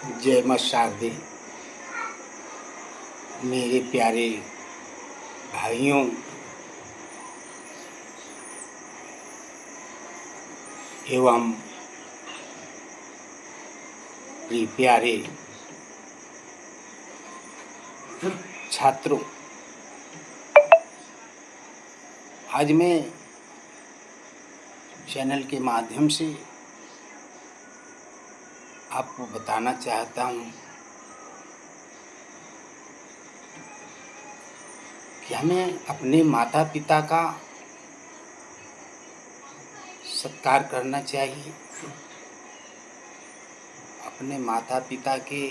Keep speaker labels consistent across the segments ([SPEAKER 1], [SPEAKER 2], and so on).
[SPEAKER 1] जय मां शारदे। मेरे प्यारे भाइयों एवं प्रिय प्यारे छात्रों, आज मैं चैनल के माध्यम से आपको बताना चाहता हूँ कि हमें अपने माता पिता का सत्कार करना चाहिए, अपने माता पिता के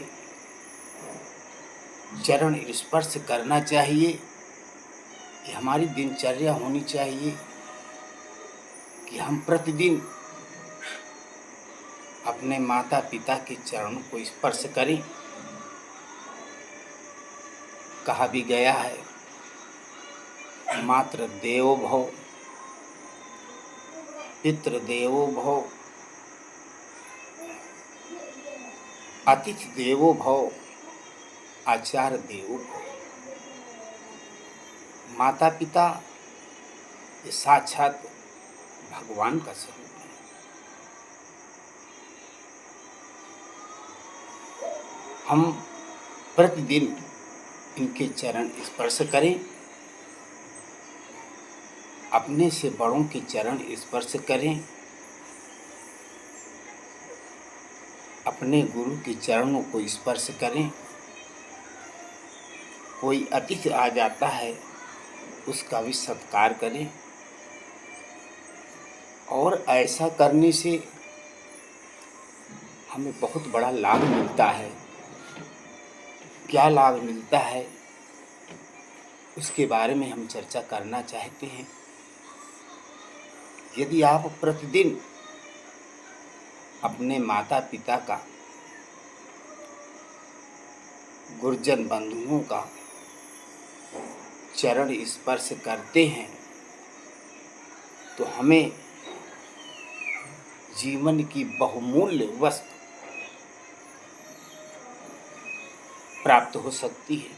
[SPEAKER 1] चरण स्पर्श करना चाहिए। ये हमारी दिनचर्या होनी चाहिए कि हम प्रतिदिन अपने माता पिता के चरणों को स्पर्श करें। कहा भी गया है, मातृ देवो भव, पितृ देवो भव, अतिथि देवो भव, आचार्य देवो भव। माता पिता ये साक्षात भगवान का स्वरूप है। हम प्रतिदिन इनके चरण स्पर्श करें, अपने से बड़ों के चरण स्पर्श करें, अपने गुरु के चरणों को स्पर्श करें। कोई अतिथि आ जाता है उसका भी सत्कार करें, और ऐसा करने से हमें बहुत बड़ा लाभ मिलता है। क्या लाभ मिलता है उसके बारे में हम चर्चा करना चाहते हैं। यदि आप प्रतिदिन अपने माता पिता का, गुरुजन बंधुओं का चरण स्पर्श करते हैं तो हमें जीवन की बहुमूल्य वस्तु प्राप्त हो सकती है।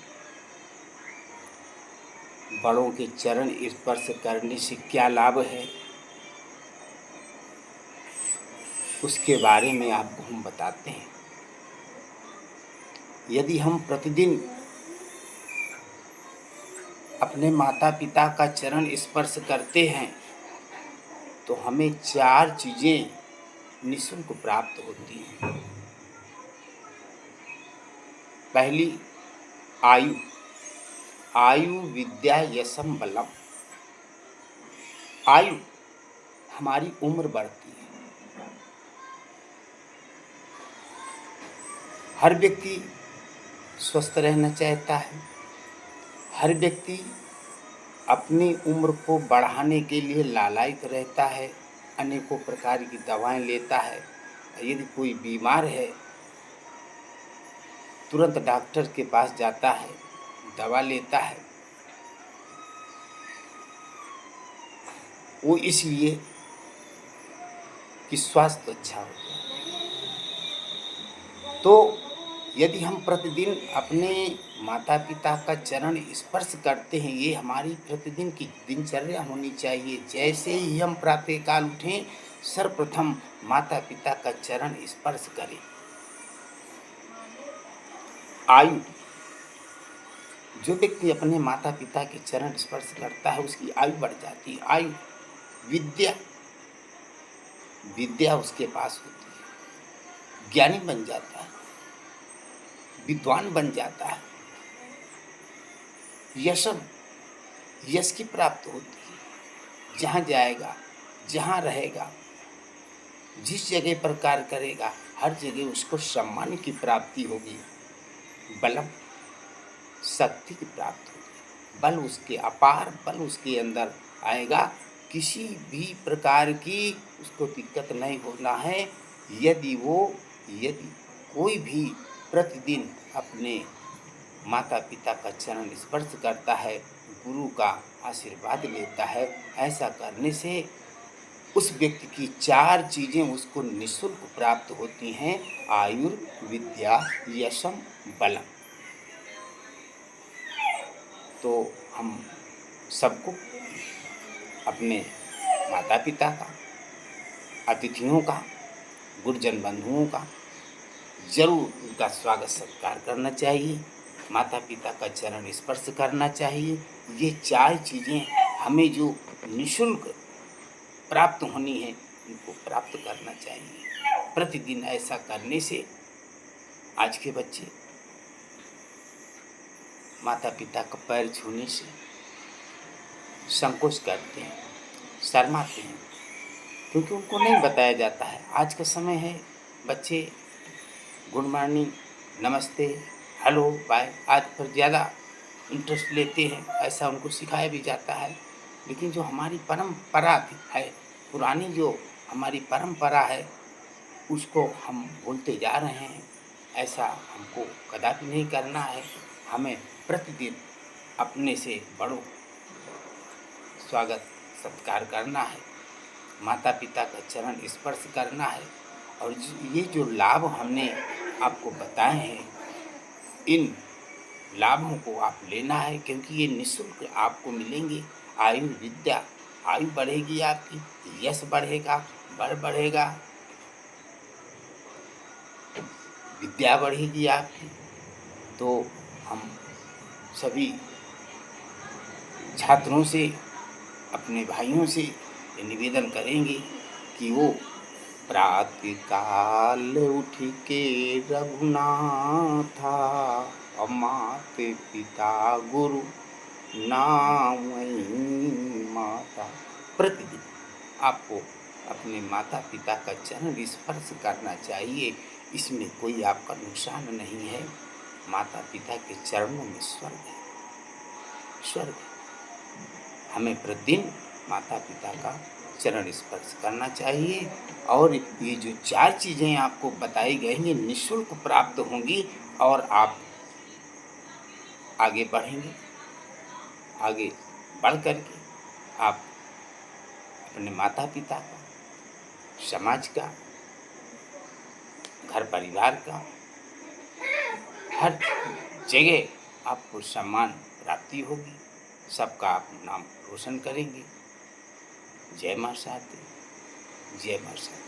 [SPEAKER 1] बड़ों के चरण स्पर्श करने से क्या लाभ है उसके बारे में आपको हम बताते हैं। यदि हम प्रतिदिन अपने माता पिता का चरण स्पर्श करते हैं तो हमें 4 चीज़ें निःशुल्क प्राप्त होती हैं। पहली, आयु। आयु विद्या यशम बलम। आयु, हमारी उम्र बढ़ती है। हर व्यक्ति स्वस्थ रहना चाहता है। हर व्यक्ति अपनी उम्र को बढ़ाने के लिए लालायित रहता है, अनेकों प्रकार की दवाएं लेता है। यदि कोई बीमार है तुरंत डॉक्टर के पास जाता है, दवा लेता है। वो इसलिए कि स्वास्थ्य अच्छा हो। तो यदि हम प्रतिदिन अपने माता पिता का चरण स्पर्श करते हैं, ये हमारी प्रतिदिन की दिनचर्या होनी चाहिए। जैसे ही हम प्रातःकाल उठें, सर्वप्रथम माता पिता का चरण स्पर्श करें। आयु, जो व्यक्ति अपने माता पिता के चरण स्पर्श करता है उसकी आयु बढ़ जाती है। आयु। विद्या, विद्या उसके पास होती है, ज्ञानी बन जाता है, विद्वान बन जाता है। यश, यश की प्राप्त होती है। जहाँ जाएगा, जहाँ रहेगा, जिस जगह पर कार्य करेगा, हर जगह उसको सम्मान की प्राप्ति होगी। बलम, शक्ति की प्राप्ति होगी। बल उसके अपार बल उसके अंदर आएगा। किसी भी प्रकार की उसको दिक्कत नहीं होना है। यदि कोई भी प्रतिदिन अपने माता पिता का चरण स्पर्श करता है, गुरु का आशीर्वाद लेता है, ऐसा करने से उस व्यक्ति की 4 चीज़ें उसको निःशुल्क प्राप्त होती हैं, आयुर्विद्या यशम बलम। तो हम सबको अपने माता पिता का, अतिथियों का, गुरुजन बंधुओं का जरूर उनका स्वागत सत्कार करना चाहिए, माता पिता का चरण स्पर्श करना चाहिए। ये 4 चीज़ें हमें जो निःशुल्क प्राप्त होनी है उनको प्राप्त करना चाहिए। प्रतिदिन ऐसा करने से आज के बच्चे माता पिता का पैर छूने से संकोच करते हैं, शर्माते हैं, क्योंकि उनको नहीं बताया जाता है। आज का समय है, बच्चे गुड मॉर्निंग, नमस्ते, हेलो, बाय आज पर ज़्यादा इंटरेस्ट लेते हैं, ऐसा उनको सिखाया भी जाता है। लेकिन जो हमारी परंपरा है, पुरानी जो हमारी परंपरा है, उसको हम भूलते जा रहे हैं। ऐसा हमको कदापि नहीं करना है। हमें प्रतिदिन अपने से बड़ों स्वागत सत्कार करना है, माता पिता का चरण स्पर्श करना है। और ये जो लाभ हमने आपको बताए हैं, इन लाभों को आप लेना है, क्योंकि ये निःशुल्क आपको मिलेंगे। आयुर्विद्या, आयु बढ़ेगी आपकी, यश बढ़ेगा, बल बढ़ेगा, विद्या बढ़ेगी आपकी। तो हम सभी छात्रों से, अपने भाइयों से ये निवेदन करेंगे कि वो प्रातःकाल उठ के रघुनाथा, और माते पिता गुरु नामई माता। प्रतिदिन आपको अपने माता पिता का चरण स्पर्श करना चाहिए। इसमें कोई आपका नुकसान नहीं है। माता पिता के चरणों में स्वर्ग है, स्वर्ग है। हमें प्रतिदिन माता पिता का चरण स्पर्श करना चाहिए। और ये जो 4 चीज़ें आपको बताई गई हैं, निःशुल्क प्राप्त होंगी और आप आगे बढ़ेंगे। आगे बढ़ कर के आप अपने माता पिता का, समाज का, घर परिवार का, हर जगह आपको सम्मान प्राप्ति होगी। सबका आप नाम रोशन करेंगे। जय मां शारदे, जय मां शारदे।